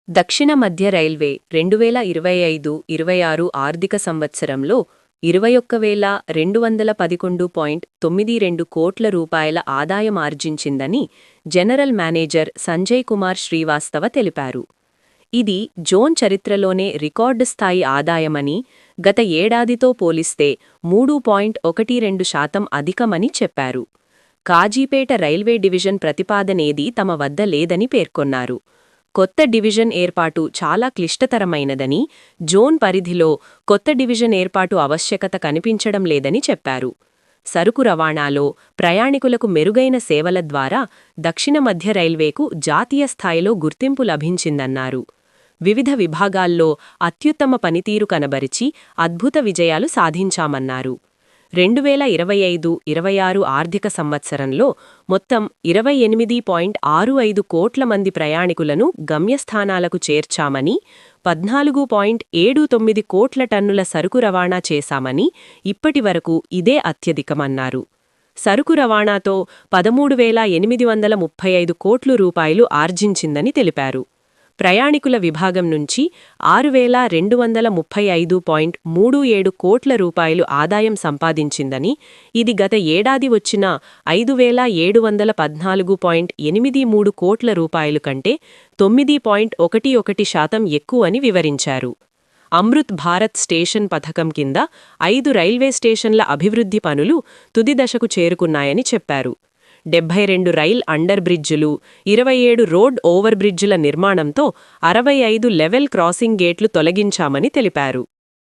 దక్షిణ మధ్య రైల్వే 2025-26 ఆర్థిక సంవత్సరంలో 21,211.92 కోట్ల రూపాయల ఆదాయం ఆర్జించిందని జనరల్ మేనేజర్ సంజయ్ కుమార్ శ్రీవాస్తవ తెలిపారు. ఇది జోన్ చరిత్రలోనే రికార్డు స్థాయి ఆదాయమని, గత ఏడాదితో పోలిస్తే 3.12% అధికమని చెప్పారు. కాజీపేట రైల్వే డివిజన్ ప్రతిపాదనేదీ తమ వద్ద లేదని పేర్కొన్నారు. కొత్త డివిజన్ ఏర్పాటు చాలా క్లిష్టతరమైనదని, జోన్ పరిధిలో కొత్త డివిజన్ ఏర్పాటు ఆవశ్యకత కనిపించడం లేదని చెప్పారు. సరుకు రవాణాలో ప్రయాణికులకు మెరుగైన సేవల ద్వారా దక్షిణ మధ్య రైల్వేకు జాతీయ స్థాయిలో గుర్తింపు లభించిందన్నారు. వివిధ విభాగాల్లో అత్యుత్తమ పనితీరు కనబరిచి అద్భుత విజయాలు సాధించామన్నారు. 2025-26 ఆర్థిక సంవత్సరంలో మొత్తం 28.65 కోట్ల మంది ప్రయాణికులను గమ్యస్థానాలకు చేర్చామని, 14.79 కోట్ల టన్నుల సరుకు రవాణా చేశామని, ఇప్పటివరకు ఇదే అత్యధికమన్నారు. సరుకు రవాణాతో 13,835 కోట్ల రూపాయలు ఆర్జించిందని తెలిపారు. ప్రయాణికుల విభాగం నుంచి 6,235.37 కోట్ల రూపాయలు ఆదాయం సంపాదించిందని, ఇది గత ఏడాది వచ్చిన 5,714.83 కోట్ల రూపాయలు కంటే 9.11% ఎక్కువని వివరించారు. అమృత్ భారత్ స్టేషన్ పథకం కింద 5 రైల్వే స్టేషన్ల అభివృద్ధి పనులు తుది దశకు చేరుకున్నాయని చెప్పారు. 72 రైల్ అండర్ బ్రిడ్జిలు, 27 రోడ్ ఓవర్ బ్రిడ్జిల నిర్మాణంతో 65 లెవెల్ క్రాసింగ్ గేట్లు తొలగించామని తెలిపారు.